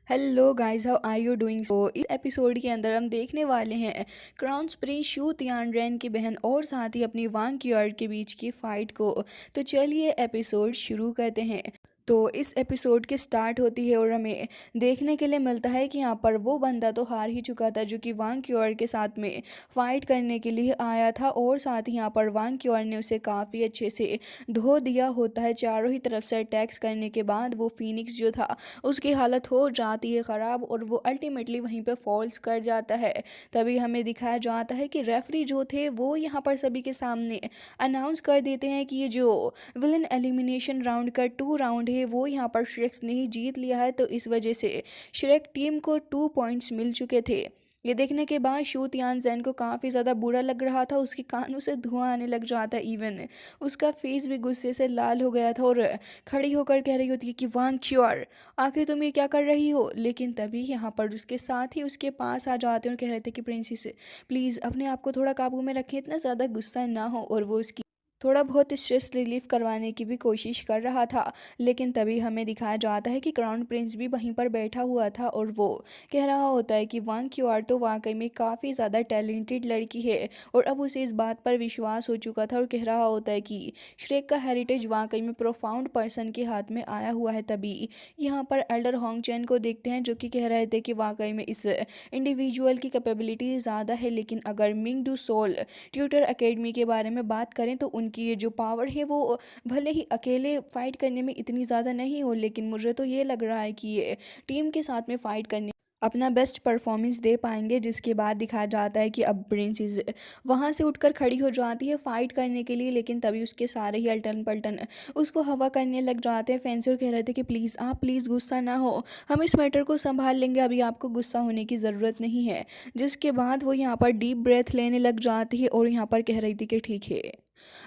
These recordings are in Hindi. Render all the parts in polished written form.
Hello guys, how are you doing. इस एपिसोड के अंदर हम देखने वाले हैं क्राउन प्रिंस शू तियानरेन की बहन और साथ ही अपनी वांग क्यूआर के बीच की फाइट को। तो चलिए एपिसोड शुरू करते हैं। तो इस एपिसोड के स्टार्ट होती है और हमें देखने के लिए मिलता है कि यहाँ पर वो बंदा तो हार ही चुका था जो कि वांग क्यूआर के साथ में फाइट करने के लिए आया था, और साथ ही यहाँ पर वांग क्यूआर ने उसे काफ़ी अच्छे से धो दिया होता है। चारों ही तरफ से अटैक्स करने के बाद वो फीनिक्स जो था उसकी हालत हो जाती है ख़राब और वो अल्टीमेटली वहीं पे फॉल्स कर जाता है। तभी हमें दिखाया जाता है कि रेफरी जो थे वो यहाँ पर सभी के सामने अनाउंस कर देते हैं कि ये जो विलन एलिमिनेशन राउंड का 2 राउंड है वो यहाँ पर श्रेक्स ने ही जीत लिया है। तो इस वजह से श्रेक टीम को 2 पॉइंट्स मिल चुके थे। ये देखने के बाद शू तियानजेन को काफ़ी ज़्यादा बुरा लग रहा था, उसके कानों से धुआं आने लग जाता, इवन उसका फेस भी गुस्से से लाल हो गया था और खड़ी होकर कह रही होती है कि वांग च्योर, आखिर तुम ये क्या कर रही हो। लेकिन तभी यहाँ पर उसके साथ ही उसके पास आ जाते हैं और कह रहे थे कि प्रिंसेस प्लीज़ अपने आप को थोड़ा काबू में रखें, इतना ज़्यादा गुस्सा ना हो। और वो उसकी थोड़ा बहुत स्ट्रेस रिलीफ करवाने की भी कोशिश कर रहा था। लेकिन तभी हमें दिखाया जाता है कि क्राउन प्रिंस भी वहीं पर बैठा हुआ था और वो कह रहा होता है कि वांग क्यूआर तो वाकई में काफ़ी ज़्यादा टैलेंटेड लड़की है, और अब उसे इस बात पर विश्वास हो चुका था और कह रहा होता है कि श्रेक का हेरिटेज वाकई में प्रोफाउंड पर्सन के हाथ में आया हुआ है। तभी यहाँ पर एल्डर होंगचैन को देखते हैं जो कि कह रहे थे कि वाकई में इस इंडिविजुअल की कैपेबिलिटी ज़्यादा है, लेकिन अगर Ming Du soul tutor academy के बारे में बात करें तो उनकी ये जो पावर है वो भले ही अकेले फाइट करने में इतनी ज़्यादा नहीं हो, लेकिन मुझे तो ये लग रहा है कि ये टीम के साथ में फाइट करने अपना बेस्ट परफॉर्मेंस दे पाएंगे। जिसके बाद दिखाया जाता है कि अब प्रिंसेस वहाँ से उठकर खड़ी हो जाती है फाइट करने के लिए, लेकिन तभी उसके सारे ही अल्टन पल्टन उसको हवा करने लग जाते हैं। फैंसर कह रहे थे कि प्लीज़ आप प्लीज़ गुस्सा ना हो, हम इस मैटर को संभाल लेंगे, अभी आपको गुस्सा होने की ज़रूरत नहीं है। जिसके बाद वो यहाँ पर डीप ब्रेथ लेने लग जाती है और यहाँ पर कह रही थी कि ठीक है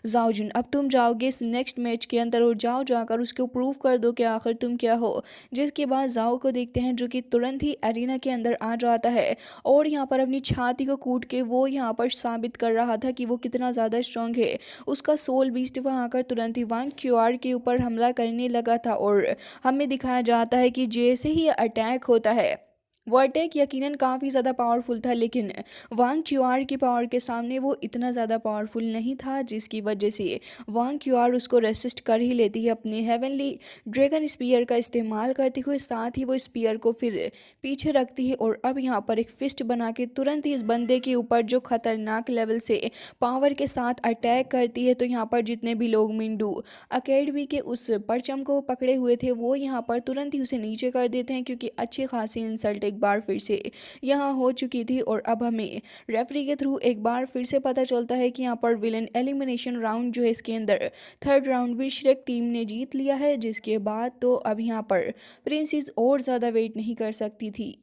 जाओ जुन, अब तुम जाओगे इस नेक्स्ट मैच के अंदर और जाओ जाकर उसको प्रूव कर दो कि आखिर तुम क्या हो। जिसके बाद जाओ को देखते हैं जो कि तुरंत ही एरिना के अंदर आ जाता है और यहाँ पर अपनी छाती को कूट के वो यहाँ पर साबित कर रहा था कि वो कितना ज़्यादा स्ट्रांग है। उसका सोल बीस्ट वहाँ आकर तुरंत ही वांग क्यूआर के ऊपर हमला करने लगा था, और हमें दिखाया जाता है कि जैसे ही अटैक होता है वो अटैक यकीनन काफ़ी ज़्यादा पावरफुल था, लेकिन वांग क्यूआर की पावर के सामने वो इतना ज़्यादा पावरफुल नहीं था, जिसकी वजह से वांग क्यूआर उसको रेसिस्ट कर ही लेती है अपने हेवनली ड्रैगन स्पीयर का इस्तेमाल करते हुए। साथ ही वो स्पीयर को फिर पीछे रखती है और अब यहाँ पर एक फिस्ट बना के तुरंत ही इस बंदे के ऊपर जो खतरनाक लेवल से पावर के साथ अटैक करती है। तो यहाँ पर जितने भी लोग मिंडू अकेडमी के उस परचम को पकड़े हुए थे वो यहाँ पर तुरंत ही उसे नीचे कर देते हैं, क्योंकि अच्छी खासी इंसल्ट एक बार फिर से यहाँ हो चुकी थी। और अब हमें रेफरी के थ्रू एक बार फिर से पता चलता है कि यहाँ पर विलन एलिमिनेशन राउंड जो है इसके अंदर 3rd राउंड भी श्रेक टीम ने जीत लिया है। जिसके बाद तो अब यहाँ पर प्रिंसेस और ज़्यादा वेट नहीं कर सकती थी।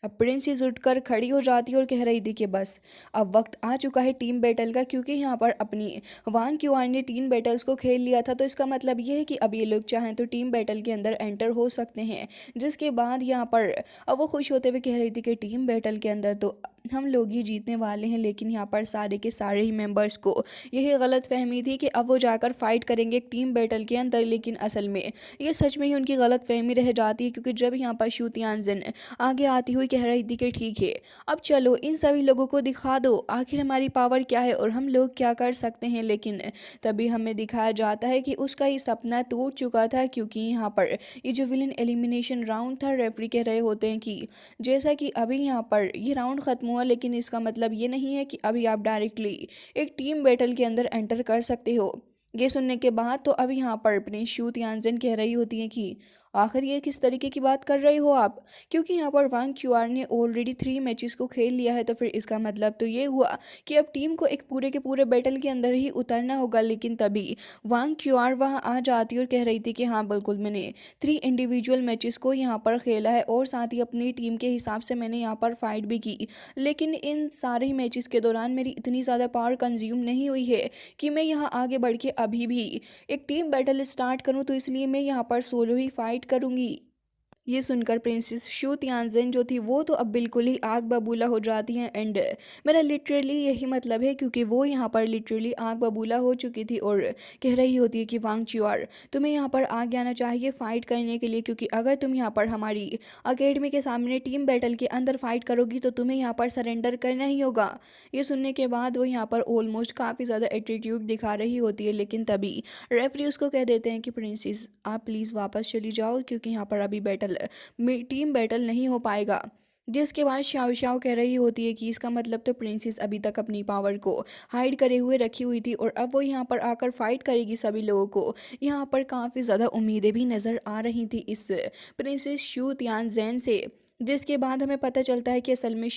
अब प्रिंसेस उठकर खड़ी हो जाती है और कह रही थी कि बस अब वक्त आ चुका है टीम बैटल का, क्योंकि यहाँ पर अपनी वांग क्यूआर ने 3 बैटल्स को खेल लिया था। तो इसका मतलब ये है कि अब ये लोग चाहें तो टीम बैटल के अंदर एंटर हो सकते हैं। जिसके बाद यहाँ पर अब वो खुश होते हुए कह रही थी कि टीम बैटल के अंदर तो हम लोग ही जीतने वाले हैं। लेकिन यहाँ पर सारे के सारे ही मेंबर्स को यही गलत फहमी थी कि अब वो जाकर फाइट करेंगे एक टीम बैटल के अंदर, लेकिन असल में ये सच में ही उनकी गलत फहमी रह जाती है। क्योंकि जब यहाँ पर शू तियानजेन आगे आती हुई कह रही थी कि ठीक है अब चलो इन सभी लोगों को दिखा दो आखिर हमारी पावर क्या है और हम लोग क्या कर सकते हैं। लेकिन तभी हमें दिखाया जाता है कि उसका ही सपना टूट चुका था, क्योंकि यहाँ पर ये जो विलन एलिमिनेशन राउंड था रेफरी कह रहे होते हैं कि जैसा कि अभी यहाँ पर ये राउंड ख़त्म हुआ, लेकिन इसका मतलब ये नहीं है कि अभी आप डायरेक्टली एक टीम बैटल के अंदर एंटर कर सकते हो। ये सुनने के बाद तो अब यहाँ पर प्रिंस शू तियानजेन कह रही होती हैं कि आखिर ये किस तरीके की बात कर रहे हो आप, क्योंकि यहाँ पर वांग क्यूआर ने ऑलरेडी 3 मैचेस को खेल लिया है। तो फिर इसका मतलब तो ये हुआ कि अब टीम को एक पूरे के पूरे बैटल के अंदर ही उतरना होगा। लेकिन तभी वांग क्यूआर वहाँ आ जाती और कह रही थी कि हाँ बिल्कुल, मैंने 3 इंडिविजुअल मैचेस को यहाँ पर खेला है और साथ ही अपनी टीम के हिसाब से मैंने यहाँ पर फाइट भी की। लेकिन इन सारे ही मैचेस के दौरान मेरी इतनी ज़्यादा पावर कंज्यूम नहीं हुई है कि मैं यहाँ आगे बढ़ के अभी भी एक टीम बैटल स्टार्ट करूँ। तो इसलिए मैं यहाँ पर सोलो ही फाइट करूँगी। ये सुनकर प्रिंसेस शू तियानज़ेन जो थी वो तो अब बिल्कुल ही आग बबूला हो जाती हैं। एंड मेरा लिटरली यही मतलब है, क्योंकि वो यहाँ पर लिटरली आग बबूला हो चुकी थी और कह रही होती है कि वांग च्युआर, तुम्हें यहाँ पर आगे आना चाहिए फ़ाइट करने के लिए, क्योंकि अगर तुम यहाँ पर हमारी अकेडमी के सामने टीम बैटल के अंदर फाइट करोगी तो तुम्हें यहाँ पर सरेंडर करना ही होगा। ये सुनने के बाद वो यहाँ पर ऑलमोस्ट काफ़ी ज़्यादा एटीट्यूड दिखा रही होती है, लेकिन तभी रेफरी उसको कह देते हैं कि प्रिंसेस आप प्लीज़ वापस चली जाओ, क्योंकि यहाँ पर अभी टीम बैटल नहीं हो पाएगा। जिसके बाद शाओ शाओ कह रही होती है कि इसका मतलब तो प्रिंसेस अभी तक अपनी पावर को हाइड करे हुए रखी हुई थी और अब वो यहाँ पर आकर फाइट करेगी सभी लोगों को। यहाँ पर काफ़ी ज़्यादा उम्मीदें भी नज़र आ रही थी इस प्रिंसेस शू तियानज़ेन से। जिसके बाद हमें पता चलता है कि असल में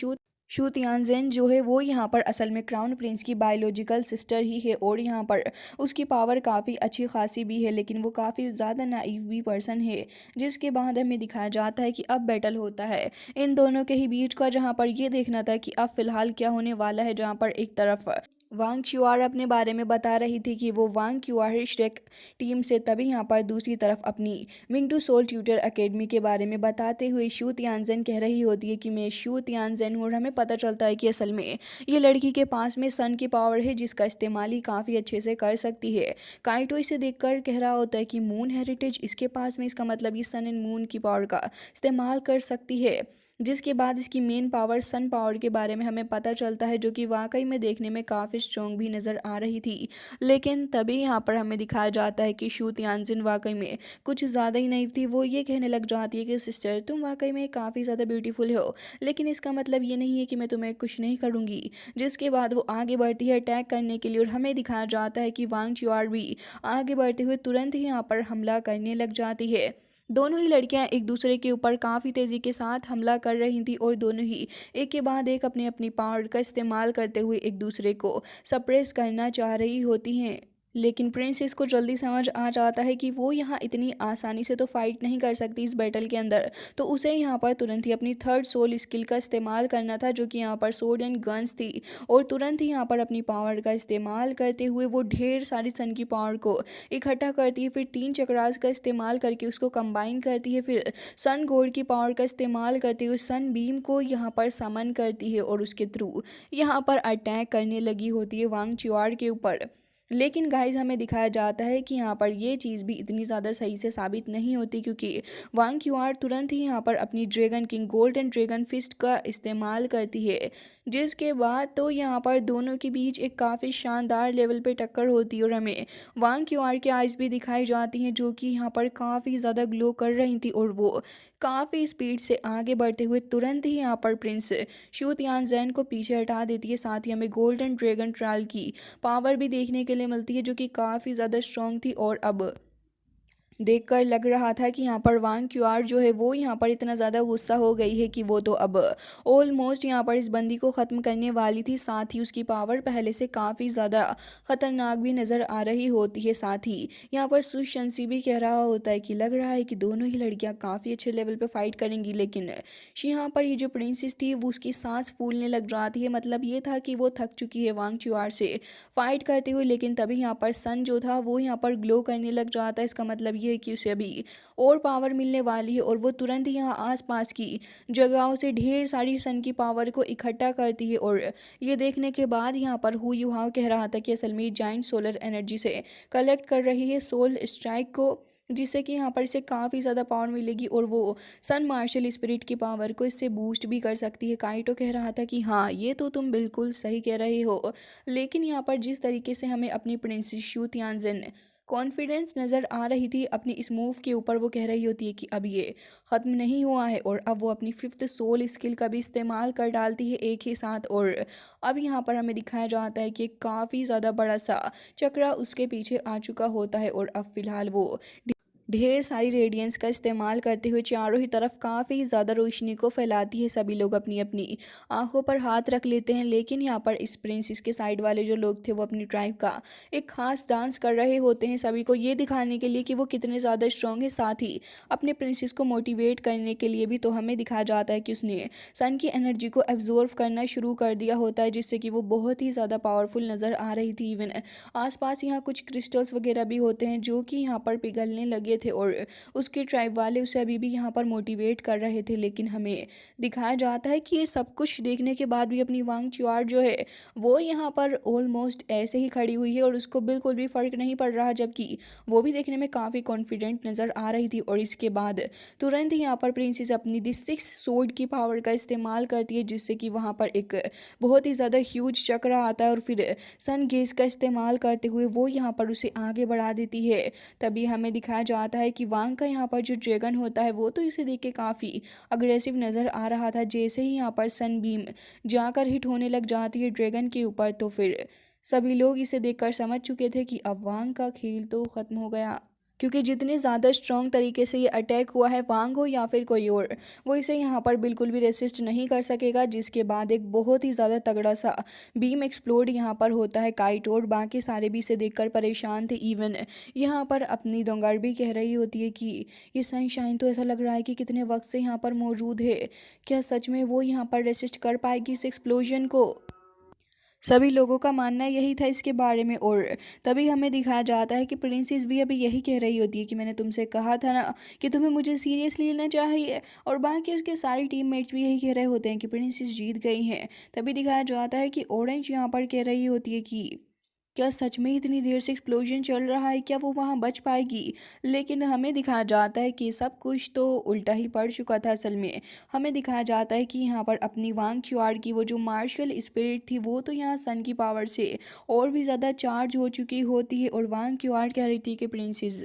शू तियानज़ेन जो है वो यहाँ पर असल में क्राउन प्रिंस की बायोलॉजिकल सिस्टर ही है और यहाँ पर उसकी पावर काफ़ी अच्छी खासी भी है, लेकिन वो काफ़ी ज़्यादा नाइव भी पर्सन है। जिसके बाद हमें दिखाया जाता है कि अब बैटल होता है इन दोनों के ही बीच का, जहाँ पर ये देखना था कि अब फिलहाल क्या होने वाला है। जहाँ पर एक तरफ वांग च्युआर अपने बारे में बता रही थी कि वो वांग च्युआर श्रेक टीम से, तभी यहाँ पर दूसरी तरफ अपनी मिंगडू सोल ट्यूटर एकेडमी के बारे में बताते हुए शू तियानज़ेन कह रही होती है कि मैं शू तियानज़ेन हूँ। और हमें पता चलता है कि असल में ये लड़की के पास में सन की पावर है जिसका इस्तेमाल ही काफ़ी अच्छे से कर सकती है। काइटो इसे देखकर कह रहा होता है कि मून हेरिटेज इसके पास में, इसका मतलब ये सन एंड मून की पावर का इस्तेमाल कर सकती है। जिसके बाद इसकी मेन पावर सन पावर के बारे में हमें पता चलता है, जो कि वाकई में देखने में काफ़ी स्ट्रॉन्ग भी नज़र आ रही थी। लेकिन तभी यहाँ पर हमें दिखाया जाता है कि शू तियानज़ेन वाकई में कुछ ज़्यादा ही नाइव थी। वो ये कहने लग जाती है कि सिस्टर तुम वाकई में काफ़ी ज़्यादा ब्यूटीफुल हो, लेकिन इसका मतलब ये नहीं है कि मैं तुम्हें कुछ नहीं करूँगी। जिसके बाद वो आगे बढ़ती है अटैक करने के लिए और हमें दिखाया जाता है कि वांग च्युआर भी आगे बढ़ते हुए तुरंत ही यहाँ पर हमला करने लग जाती है। दोनों ही लड़कियां एक दूसरे के ऊपर काफ़ी तेज़ी के साथ हमला कर रही थी और दोनों ही एक के बाद एक अपनी अपनी पावर का इस्तेमाल करते हुए एक दूसरे को सप्रेस करना चाह रही होती हैं। लेकिन प्रिंसेस को जल्दी समझ आ जाता है कि वो यहाँ इतनी आसानी से तो फाइट नहीं कर सकती इस बैटल के अंदर, तो उसे यहाँ पर तुरंत ही अपनी थर्ड सोल स्किल का इस्तेमाल करना था, जो कि यहाँ पर सोर्ड एंड गन्स थी। और तुरंत ही यहाँ पर अपनी पावर का इस्तेमाल करते हुए वो ढेर सारी सन की पावर को इकट्ठा करती है, फिर 3 चक्रास का इस्तेमाल करके उसको कंबाइन करती है, फिर सन गॉड की पावर का इस्तेमाल करते हुए सन बीम को यहाँ पर समन करती है और उसके थ्रू यहाँ पर अटैक करने लगी होती है वांग च्युआर के ऊपर। लेकिन गाइज हमें दिखाया जाता है कि यहाँ पर ये चीज़ भी इतनी ज़्यादा सही से साबित नहीं होती, क्योंकि वांग क्यूआर तुरंत ही यहाँ पर अपनी dragon king golden dragon fist का इस्तेमाल करती है। जिसके बाद तो यहाँ पर दोनों के बीच एक काफ़ी शानदार लेवल पे टक्कर होती है और हमें वांग क्यूआर के आइज़ भी दिखाई जाती हैं, जो कि यहाँ पर काफ़ी ज़्यादा ग्लो कर रही थी और वो काफ़ी स्पीड से आगे बढ़ते हुए तुरंत ही यहाँ पर प्रिंस शू तियानज़ेन को पीछे हटा देती है। साथ ही हमें गोल्डन ड्रैगन ट्रायल की पावर भी देखने के लिए मिलती है, जो कि काफ़ी ज़्यादा स्ट्रॉन्ग थी। और अब देखकर लग रहा था कि यहाँ पर वांग क्यूआर जो है वो यहाँ पर इतना ज़्यादा गुस्सा हो गई है कि वो तो अब ऑलमोस्ट यहाँ पर इस बंदी को ख़त्म करने वाली थी। साथ ही उसकी पावर पहले से काफ़ी ज़्यादा ख़तरनाक भी नज़र आ रही होती है। साथ ही यहाँ पर सुशंसी भी कह रहा होता है कि लग रहा है कि दोनों ही लड़कियाँ काफ़ी अच्छे लेवल पर फाइट करेंगी, लेकिन यहाँ पर ये जो प्रिंसेस थी वो उसकी सांस फूलने लग जाती है। मतलब ये था कि वो थक चुकी है वांग क्यूआर से फाइट करते हुए। लेकिन तभी यहाँ पर सन जो था वो यहाँ पर ग्लो करने लग जाता है। इसका मतलब ये है कि उसे अभी और पावर मिलने वाली है और वो तुरंत ही यहाँ आसपास की जगहों से ढेर सारी सन की पावर को इकट्ठा करती है। और ये देखने के बाद यहाँ पर हु युहाओ कह रहा था कि असल में जाइंट सोलर एनर्जी से कलेक्ट कर रही है सोल स्ट्राइक को, जिससे कि यहाँ पर इसे काफ़ी ज़्यादा पावर मिलेगी और वो सन मार्शल स्पिरिट की पावर को इससे बूस्ट भी कर सकती है। काइटो कह रहा था कि हाँ ये तो तुम बिल्कुल सही कह रहे हो, लेकिन यहाँ पर जिस तरीके से हमें अपनी प्रिंसेस शू तियानज़ेन कॉन्फिडेंस नज़र आ रही थी अपनी इस मूव के ऊपर, वो कह रही होती है कि अब ये ख़त्म नहीं हुआ है और अब वो अपनी 5th सोल स्किल का भी इस्तेमाल कर डालती है एक ही साथ। और अब यहाँ पर हमें दिखाया जाता है कि काफ़ी ज़्यादा बड़ा सा चक्रा उसके पीछे आ चुका होता है और अब फिलहाल वो ढेर सारी रेडियंस का इस्तेमाल करते हुए चारों ही तरफ काफ़ी ज़्यादा रोशनी को फैलाती है। सभी लोग अपनी अपनी आंखों पर हाथ रख लेते हैं, लेकिन यहाँ पर इस प्रिंसेस के साइड वाले जो लोग थे वो अपनी ट्राइब का एक खास डांस कर रहे होते हैं, सभी को ये दिखाने के लिए कि वो कितने ज़्यादा स्ट्रॉन्ग है। साथ ही अपने प्रिंसेस को मोटिवेट करने के लिए भी तो हमें दिखाया जाता है कि उसने सन की एनर्जी को एब्जॉर्व करना शुरू कर दिया होता है, जिससे कि वो बहुत ही ज़्यादा पावरफुल नज़र आ रही थी। इवन आसपास यहाँ कुछ क्रिस्टल्स वगैरह भी होते हैं जो कि यहाँ पर पिघलने लगे चुके थे और उसके ट्राइब वाले उसे अभी भी यहाँ पर मोटिवेट कर रहे थे। लेकिन हमें दिखाया जाता है कि ये सब कुछ देखने के बाद भी अपनी वांग चुआर जो है वो यहाँ पर ऑलमोस्ट ऐसे ही खड़ी हुई है और उसको बिल्कुल भी फ़र्क नहीं पड़ रहा, जबकि वो भी देखने में काफ़ी कॉन्फिडेंट नज़र आ रही थी। और इसके बाद तुरंत ही यहाँ पर प्रिंसेस अपनी द सिक्स सोर्ड की पावर का इस्तेमाल करती है, जिससे कि वहाँ पर एक बहुत ही ज़्यादा ह्यूज चक्र आता है और फिर सन गेज का इस्तेमाल करते हुए वो यहाँ पर उसे आगे बढ़ा देती है। तभी हमें दिखाया जाता है कि वांग का यहाँ पर जो ड्रैगन होता है वो तो इसे देख के काफ़ी अग्रेसिव नज़र आ रहा था। जैसे ही यहाँ पर सन बीम जाकर हिट होने लग जाती है ड्रैगन के ऊपर, तो फिर सभी लोग इसे देखकर समझ चुके थे कि अब वांग का खेल तो ख़त्म हो गया, क्योंकि जितने ज़्यादा स्ट्रॉन्ग तरीके से ये अटैक हुआ है, वांग हो या फिर कोई और, वो इसे यहाँ पर बिल्कुल भी रेसिस्ट नहीं कर सकेगा। जिसके बाद एक बहुत ही ज़्यादा तगड़ा सा बीम एक्सप्लोड यहाँ पर होता है। काइट और बाकी सारे भी इसे देखकर परेशान थे। इवन यहाँ पर अपनी दोंगर भी कह रही होती है कि ये सनशाइन तो ऐसा लग रहा है कि कितने वक्त से यहाँ पर मौजूद है, क्या सच में वो यहाँ पर रेसिस्ट कर पाएगी इस एक्सप्लोजन को। सभी लोगों का मानना यही था इसके बारे में। और तभी हमें दिखाया जाता है कि प्रिंसेस भी अभी यही कह रही होती है कि मैंने तुमसे कहा था ना कि तुम्हें मुझे सीरियसली लेना चाहिए, और बाकी उसके सारे टीममेट्स भी यही कह रहे होते हैं कि प्रिंसेस जीत गई हैं। तभी दिखाया जाता है कि ऑरेंज यहाँ पर कह रही होती है कि क्या सच में इतनी देर से एक्सप्लोजन चल रहा है, क्या वो वहाँ बच पाएगी। लेकिन हमें दिखाया जाता है कि सब कुछ तो उल्टा ही पड़ चुका था। असल में हमें दिखाया जाता है कि यहाँ पर अपनी वांग क्यूआर की वो जो मार्शल स्पिरिट थी वो तो यहाँ सन की पावर से और भी ज़्यादा चार्ज हो चुकी होती है। और वांग क्यूआर कह रही थी कि प्रिंसेस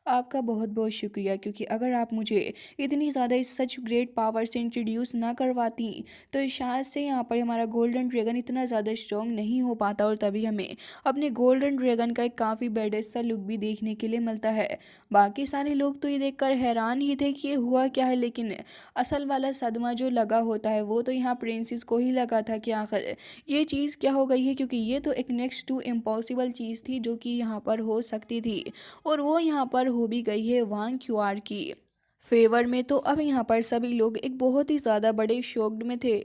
आपका बहुत बहुत शुक्रिया, क्योंकि अगर आप मुझे इतनी ज़्यादा इस सच ग्रेट पावर से इंट्रोड्यूस ना करवाती तो शायद से यहाँ पर हमारा गोल्डन ड्रैगन इतना ज़्यादा स्ट्रॉन्ग नहीं हो पाता। और तभी हमें अपने गोल्डन ड्रैगन का एक काफ़ी बेडेस्ट सा लुक भी देखने के लिए मिलता है। बाकी सारे लोग तो ये देखकर हैरान ही थे कि ये हुआ क्या है, लेकिन असल वाला सदमा जो लगा होता है वो तो यहाँ प्रिंसेस को ही लगा था कि आखिर ये चीज़ क्या हो गई है, क्योंकि ये तो एक नेक्स्ट टू इम्पॉसिबल चीज़ थी जो कि यहाँ पर हो सकती थी, और वो यहाँ पर हो भी गई है वांग क्यूआर की फेवर में। तो अब यहाँ पर सभी लोग एक बहुत ही ज़्यादा बड़े शॉक्ड में थे।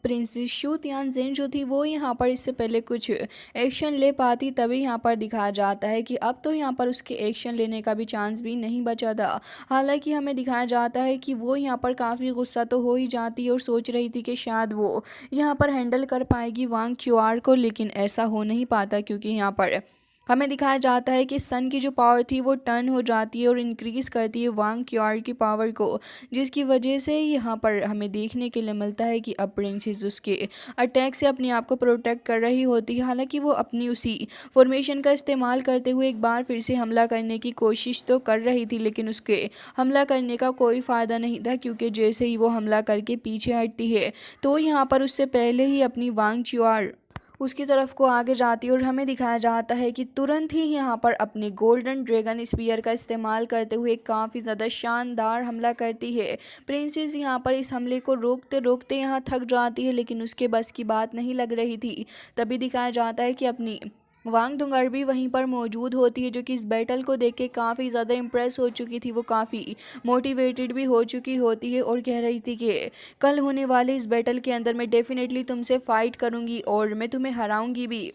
प्रिंसेस शू तियानजिन जो थी वो यहाँ पर इससे पहले कुछ एक्शन ले पाती, तभी यहाँ पर दिखाया जाता है कि अब तो यहाँ पर उसके एक्शन लेने का भी चांस भी नहीं बचा था। हालांकि हमें दिखाया जाता है कि वो यहाँ पर काफ़ी गुस्सा तो हो ही जाती है और सोच रही थी कि शायद वो यहाँ पर हैंडल कर पाएगी वांग क्यूआर को, लेकिन ऐसा हो नहीं पाता, क्योंकि यहाँ पर हमें दिखाया जाता है कि सन की जो पावर थी वो टर्न हो जाती है और इंक्रीज़ करती है वांग क्यूआर की पावर को, जिसकी वजह से यहाँ पर हमें देखने के लिए मिलता है कि अब प्रिंसेस उसके अटैक से अपने आप को प्रोटेक्ट कर रही होती है। हालांकि वो अपनी उसी फॉर्मेशन का इस्तेमाल करते हुए एक बार फिर से हमला करने की कोशिश तो कर रही थी, लेकिन उसके हमला करने का कोई फ़ायदा नहीं था, क्योंकि जैसे ही वो हमला करके पीछे हटती है तो यहाँ पर उससे पहले ही अपनी वांग क्यूआर उसकी तरफ को आगे जाती है। और हमें दिखाया जाता है कि तुरंत ही यहाँ पर अपने गोल्डन ड्रैगन स्पीयर का इस्तेमाल करते हुए काफ़ी ज़्यादा शानदार हमला करती है। प्रिंसेस यहाँ पर इस हमले को रोकते रोकते यहाँ थक जाती है, लेकिन उसके बस की बात नहीं लग रही थी। तभी दिखाया जाता है कि अपनी वांग दुंगर भी वहीं पर मौजूद होती है, जो कि इस बैटल को देख के काफ़ी ज़्यादा इम्प्रेस हो चुकी थी। वो काफ़ी मोटिवेटेड भी हो चुकी होती है और कह रही थी कि कल होने वाले इस बैटल के अंदर मैं डेफिनेटली तुमसे फाइट करूंगी और मैं तुम्हें हराऊंगी भी।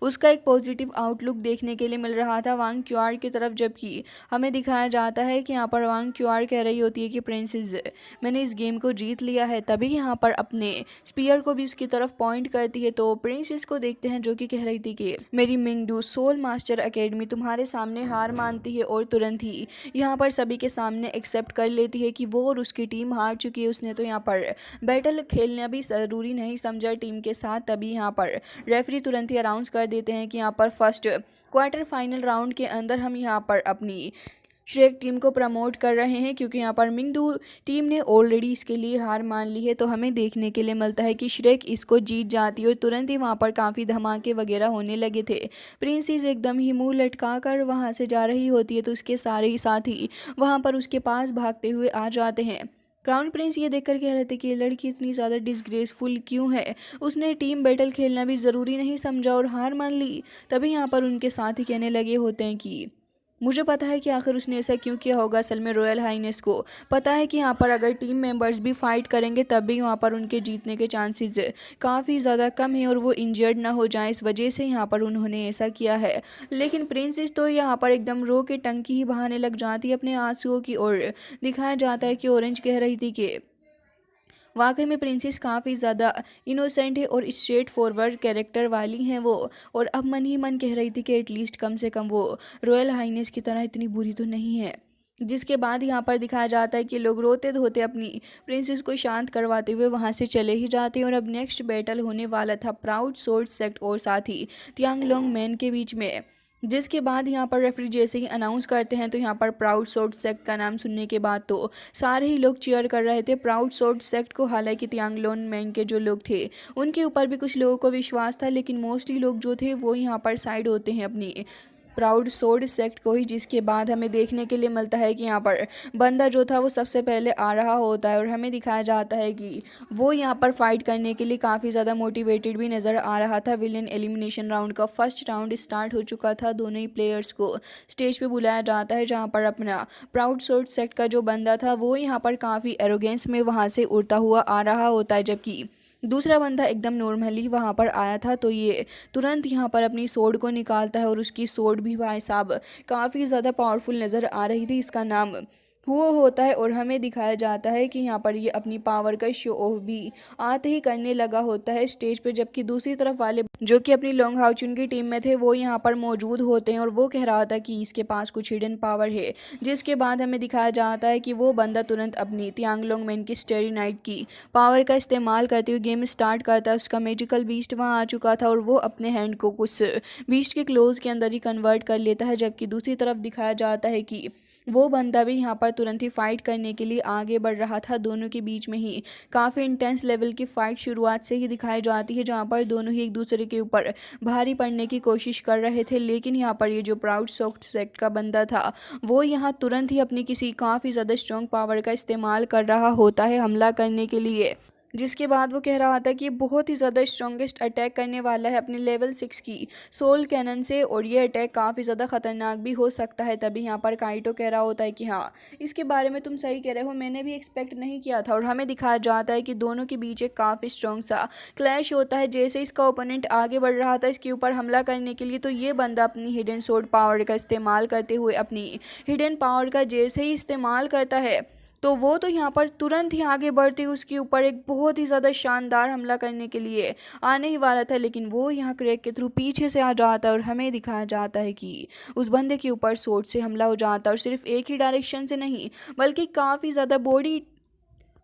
उसका एक पॉजिटिव आउटलुक देखने के लिए मिल रहा था वांग क्यूआर की तरफ, जबकि हमें दिखाया जाता है कि यहाँ पर वांग क्यूआर कह रही होती है कि प्रिंसेस मैंने इस गेम को जीत लिया है। तभी यहाँ पर अपने स्पीयर को भी उसकी तरफ पॉइंट करती है, तो प्रिंसेस को देखते हैं जो कि कह रही थी कि मेरी मिंगडू सोल मास्टर एकेडमी तुम्हारे सामने हार मानती है, और तुरंत ही यहाँ पर सभी के सामने एक्सेप्ट कर लेती है कि वो और उसकी टीम हार चुकी है। उसने तो यहाँ पर बैटल खेलना भी ज़रूरी नहीं समझा टीम के साथ। तभी यहाँ पर रेफरी तुरंत ही अनाउंस कर देते हैं कि यहाँ पर फर्स्ट क्वार्टर फाइनल राउंड के अंदर हम यहाँ पर अपनी श्रेक टीम को प्रमोट कर रहे हैं, क्योंकि यहाँ पर मिंगडू टीम ने ऑलरेडी इसके लिए हार मान ली है। तो हमें देखने के लिए मिलता है कि श्रेक इसको जीत जाती है और तुरंत ही वहाँ पर काफ़ी धमाके वगैरह होने लगे थे। प्रिंसेस एकदम ही मुंह लटका कर वहाँ से जा रही होती है, तो उसके सारे ही साथी वहाँ पर उसके पास भागते हुए आ जाते हैं। क्राउन प्रिंस ये देखकर कह रहे थे कि ये लड़की इतनी ज़्यादा डिसग्रेसफुल क्यों है, उसने टीम बैटल खेलना भी ज़रूरी नहीं समझा और हार मान ली। तभी यहाँ पर उनके साथ ही कहने लगे होते हैं कि मुझे पता है कि आखिर उसने ऐसा क्यों किया होगा। असल में रॉयल हाइनेस को पता है कि यहाँ पर अगर टीम मेंबर्स भी फाइट करेंगे तब भी यहाँ पर उनके जीतने के चांसेस काफ़ी ज़्यादा कम है और वो इंजर्ड ना हो जाए, इस वजह से यहाँ पर उन्होंने ऐसा किया है। लेकिन प्रिंसेस तो यहाँ पर एकदम रो के टंकी ही बहाने लग जाती है अपने आंसुओं की, और दिखाया जाता है कि ऑरेंज कह रही थी कि वाकई में प्रिंसेस काफ़ी ज़्यादा इनोसेंट है और स्ट्रेट फॉरवर्ड कैरेक्टर वाली हैं वो, और अब मन ही मन कह रही थी कि एटलीस्ट कम से कम वो रॉयल हाइनेस की तरह इतनी बुरी तो नहीं है। जिसके बाद यहाँ पर दिखाया जाता है कि लोग रोते धोते अपनी प्रिंसेस को शांत करवाते हुए वहाँ से चले ही जाते हैं। और अब नेक्स्ट बैटल होने वाला था प्राउड सोर्ड सेक्ट और साथ ही तियांगलोंग मैन के बीच में। जिसके बाद यहाँ पर रेफरी जैसे ही अनाउंस करते हैं तो यहाँ पर प्राउड सोर्ड सेक्ट का नाम सुनने के बाद तो सारे ही लोग चीयर कर रहे थे प्राउड सोर्ड सेक्ट को। हालांकि तियांगलोन मैन के जो लोग थे उनके ऊपर भी कुछ लोगों को विश्वास था, लेकिन मोस्टली लोग जो थे वो यहाँ पर साइड होते हैं अपनी प्राउड सोर्ड सेक्ट को ही। जिसके बाद हमें देखने के लिए मिलता है कि यहाँ पर बंदा जो था वो सबसे पहले आ रहा होता है और हमें दिखाया जाता है कि वो यहाँ पर फाइट करने के लिए काफ़ी ज़्यादा मोटिवेटेड भी नज़र आ रहा था। विलेन एलिमिनेशन राउंड का फर्स्ट राउंड स्टार्ट हो चुका था। दोनों ही प्लेयर्स को स्टेज पे बुलाया जाता है जहाँ पर अपना प्राउड सोर्ड सेक्ट का जो बंदा था वो यहाँ पर काफ़ी एरोगेंस में वहाँ से उड़ता हुआ आ रहा होता है, जबकि दूसरा बंदा एकदम नॉर्मली वहाँ पर आया था। तो ये तुरंत यहाँ पर अपनी सोड को निकालता है और उसकी सोड भी भाई साहब काफ़ी ज़्यादा पावरफुल नज़र आ रही थी। इसका नाम वो होता है और हमें दिखाया जाता है कि यहाँ पर ये अपनी पावर का शो ऑफ भी आते ही करने लगा होता है स्टेज पे, जबकि दूसरी तरफ वाले जो कि अपनी लोंग हाउचुन की टीम में थे वो यहाँ पर मौजूद होते हैं और वो कह रहा था कि इसके पास कुछ हिडन पावर है। जिसके बाद हमें दिखाया जाता है कि वो बंदा तुरंत अपनी तियांगलोंग मैन की स्टेरी नाइट की पावर का इस्तेमाल करते हुए गेम स्टार्ट करता है। उसका मैजिकल बीस्ट वहाँ आ चुका था और वो अपने हैंड को कुछ बीस्ट के क्लोज के अंदर ही कन्वर्ट कर लेता है, जबकि दूसरी तरफ दिखाया जाता है कि वो बंदा भी यहाँ पर तुरंत ही फाइट करने के लिए आगे बढ़ रहा था। दोनों के बीच में ही काफ़ी इंटेंस लेवल की फाइट शुरुआत से ही दिखाई जाती है, जहाँ पर दोनों ही एक दूसरे के ऊपर भारी पड़ने की कोशिश कर रहे थे। लेकिन यहाँ पर ये जो प्राउड सोर्ड सेक्ट का बंदा था वो यहाँ तुरंत ही अपनी किसी काफ़ी ज़्यादा स्ट्रॉन्ग पावर का इस्तेमाल कर रहा होता है हमला करने के लिए। जिसके बाद वो कह रहा था कि बहुत ही ज़्यादा स्ट्रॉन्गेस्ट अटैक करने वाला है अपने लेवल 6 की सोल कैनन से, और ये अटैक काफ़ी ज़्यादा ख़तरनाक भी हो सकता है। तभी यहाँ पर काइटो कह रहा होता है कि हाँ, इसके बारे में तुम सही कह रहे हो, मैंने भी एक्सपेक्ट नहीं किया था। और हमें दिखाया जाता है कि दोनों के बीच एक काफ़ी स्ट्रॉन्ग सा क्लैश होता है। जैसे इसका ओपोनेंट आगे बढ़ रहा था इसके ऊपर हमला करने के लिए, तो ये बंदा अपनी हिडन सोर्ड पावर का इस्तेमाल करते हुए अपनी हिडन पावर का जैसे ही इस्तेमाल करता है तो वो तो यहाँ पर तुरंत ही आगे बढ़ते उसके ऊपर एक बहुत ही ज़्यादा शानदार हमला करने के लिए आने ही वाला था, लेकिन वो यहाँ क्रैक के थ्रू पीछे से आ जाता है और हमें दिखाया जाता है कि उस बंदे के ऊपर सोर्ड से हमला हो जाता है। और सिर्फ एक ही डायरेक्शन से नहीं बल्कि काफ़ी ज़्यादा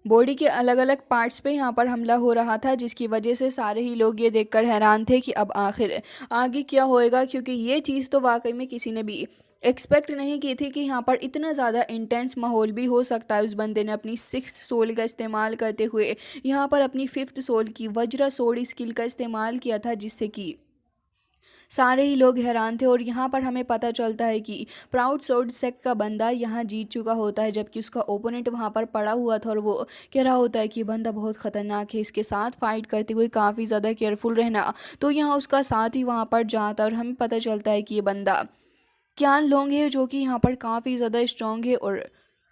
बॉडी के अलग अलग पार्ट्स पे यहाँ पर हमला हो रहा था, जिसकी वजह से सारे ही लोग ये देखकर हैरान थे कि अब आखिर आगे क्या होएगा, क्योंकि ये चीज़ तो वाकई में किसी ने भी एक्सपेक्ट नहीं की थी कि यहाँ पर इतना ज़्यादा इंटेंस माहौल भी हो सकता है। उस बंदे ने अपनी 6th सोल का इस्तेमाल करते हुए यहाँ पर अपनी 5th सोल की वज्रा सोड स्किल का इस्तेमाल किया था, जिससे कि सारे ही लोग हैरान थे। और यहाँ पर हमें पता चलता है कि प्राउड सोर्ड सेक्ट का बंदा यहाँ जीत चुका होता है, जबकि उसका ओपोनेंट वहाँ पर पड़ा हुआ था और वो कह रहा होता है कि ये बंदा बहुत ख़तरनाक है, इसके साथ फाइट करते हुए काफ़ी ज़्यादा केयरफुल रहना। तो यहाँ उसका साथ ही वहाँ पर जाता है और हमें पता चलता है कि ये बंदा क्यान लोंग है जो कि यहाँ पर काफ़ी ज़्यादा स्ट्रॉन्ग है। और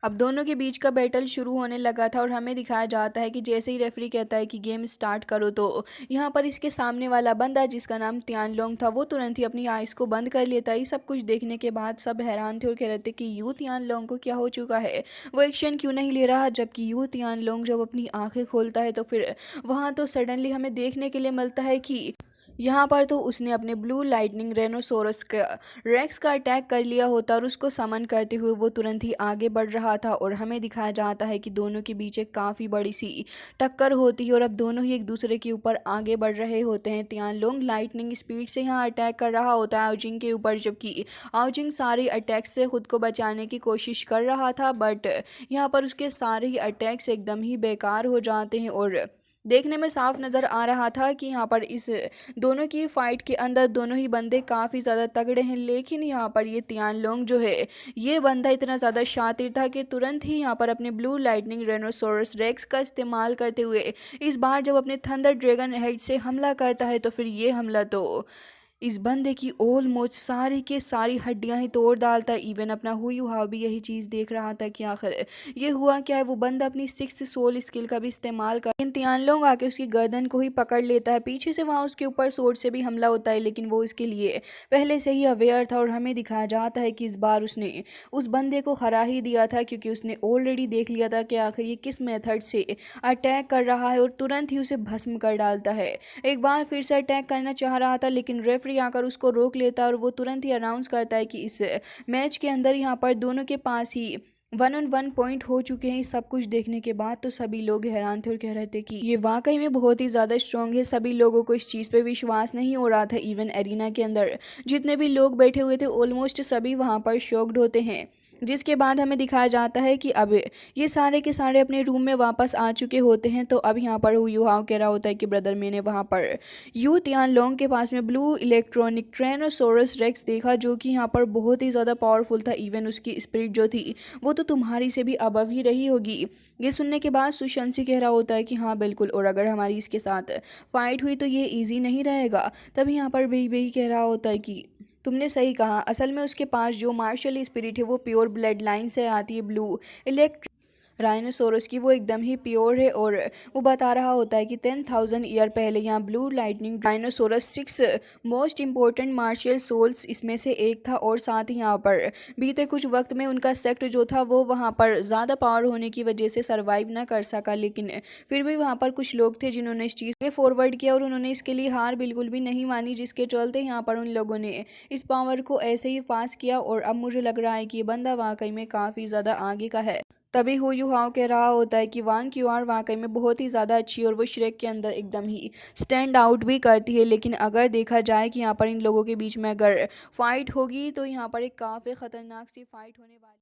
अब दोनों के बीच का बैटल शुरू होने लगा था और हमें दिखाया जाता है कि जैसे ही रेफरी कहता है कि गेम स्टार्ट करो तो यहाँ पर इसके सामने वाला बंदा जिसका नाम तियान लोंग था वो तुरंत ही अपनी आइज़ को बंद कर लेता है। ये सब कुछ देखने के बाद सब हैरान थे और कह रहे थे कि यू तियान लोंग को क्या हो चुका है, वो एक्शन क्यों नहीं ले रहा। जबकि यू तियान लोंग जब अपनी आँखें खोलता है तो फिर वहाँ तो सडनली हमें देखने के लिए मिलता है कि यहाँ पर तो उसने अपने ब्लू लाइटनिंग रेनोसोरस का रेक्स का अटैक कर लिया होता और उसको समन करते हुए वो तुरंत ही आगे बढ़ रहा था। और हमें दिखाया जाता है कि दोनों के बीच एक काफ़ी बड़ी सी टक्कर होती है और अब दोनों ही एक दूसरे के ऊपर आगे बढ़ रहे होते हैं। तियान लोंग लाइटनिंग स्पीड से यहाँ अटैक कर रहा होता है आउजिंग के ऊपर, जबकि आउजिंग सारे अटैक से खुद को बचाने की कोशिश कर रहा था, बट यहाँ पर उसके सारे ही अटैक्स एकदम ही बेकार हो जाते हैं। और देखने में साफ नज़र आ रहा था कि यहाँ पर इस दोनों की फाइट के अंदर दोनों ही बंदे काफ़ी ज़्यादा तगड़े हैं। लेकिन यहाँ पर ये तियान लोंग जो है ये बंदा इतना ज़्यादा शातिर था कि तुरंत ही यहाँ पर अपने ब्लू लाइटनिंग रेनोसोरस रेक्स का इस्तेमाल करते हुए इस बार जब अपने थंडर ड्रैगन हेड से हमला करता है तो फिर ये हमला तो इस बंदे की ऑलमोस्ट सारी के सारी हड्डियां ही तोड़ डालता है। इवन अपना हुआ भी यही चीज़ देख रहा था कि आखिर ये हुआ क्या है। वो बंदा अपनी सिक्स सोल स्किल का भी इस्तेमाल कर इम्तिहान लोग आके उसकी गर्दन को ही पकड़ लेता है पीछे से। वहाँ उसके ऊपर सोर्ड से भी हमला होता है, लेकिन वो इसके लिए पहले से ही अवेयर था और हमें दिखाया जाता है कि इस बार उसने उस बंदे को हरा ही दिया था, क्योंकि उसने ऑलरेडी देख लिया था कि आखिर ये किस मेथड से अटैक कर रहा है और तुरंत ही उसे भस्म कर डालता है। एक बार फिर से अटैक करना चाह रहा था, लेकिन रेफरी आकर उसको रोक लेता है और वो तुरंत ही अनाउंस करता है कि इस मैच के अंदर यहाँ पर दोनों के पास ही 1-on-1 पॉइंट हो चुके हैं। सब कुछ देखने के बाद तो सभी लोग हैरान थे और कह रहे थे कि ये वाकई में बहुत ही ज़्यादा स्ट्रांग है। सभी लोगों को इस चीज़ पे विश्वास नहीं हो रहा था। इवन एरिना के अंदर जितने भी लोग बैठे हुए थे ऑलमोस्ट सभी वहाँ पर शॉक्ड होते हैं। जिसके बाद हमें दिखाया जाता है कि अब ये सारे के सारे अपने रूम में वापस आ चुके होते हैं। तो अब यहाँ पर युहाव कह रहा होता है कि ब्रदर मैंने वहाँ पर यू तियान लोंग के पास में ब्लू इलेक्ट्रॉनिक ट्रेनोसोरस रेक्स देखा, जो कि यहाँ पर बहुत ही ज़्यादा पावरफुल था। इवन उसकी स्पिरिट जो थी वो तो तुम्हारी से भी अबव ही रही होगी। ये सुनने के बाद सुशांशी कह रहा होता है कि हाँ बिल्कुल, और अगर हमारी इसके साथ फाइट हुई तो ये ईजी नहीं रहेगा। तभी यहाँ पर बेही कह रहा होता है कि तुमने सही कहा, असल में उसके पास जो मार्शल स्पिरिट है वो प्योर ब्लड लाइन से आती है। ब्लू इलेक्ट्र राइनोसोरस की वो एकदम ही प्योर है। और वो बता रहा होता है कि 10,000 ईयर पहले यहाँ blue lightning rhinoceros 6 most important martial souls इसमें से एक था। और साथ ही यहाँ पर बीते कुछ वक्त में उनका सेक्ट जो था वो वहाँ पर ज़्यादा पावर होने की वजह से सरवाइव ना कर सका, लेकिन फिर भी वहाँ पर कुछ लोग थे जिन्होंने इस चीज़ के फॉरवर्ड किया और उन्होंने इसके लिए हार बिल्कुल भी नहीं मानी, जिसके चलते यहाँ पर उन लोगों ने इस पावर को ऐसे ही पास किया। और अब मुझे लग रहा है कि ये बंदा वाकई में काफ़ी ज़्यादा आगे का है। तभी हु युहाओ कह रहा होता है कि वांग क्यूआर वाकई में बहुत ही ज़्यादा अच्छी और वो श्रेक के अंदर एकदम ही स्टैंड आउट भी करती है। लेकिन अगर देखा जाए कि यहाँ पर इन लोगों के बीच में अगर फाइट होगी तो यहाँ पर एक काफ़ी ख़तरनाक सी फाइट होने वाली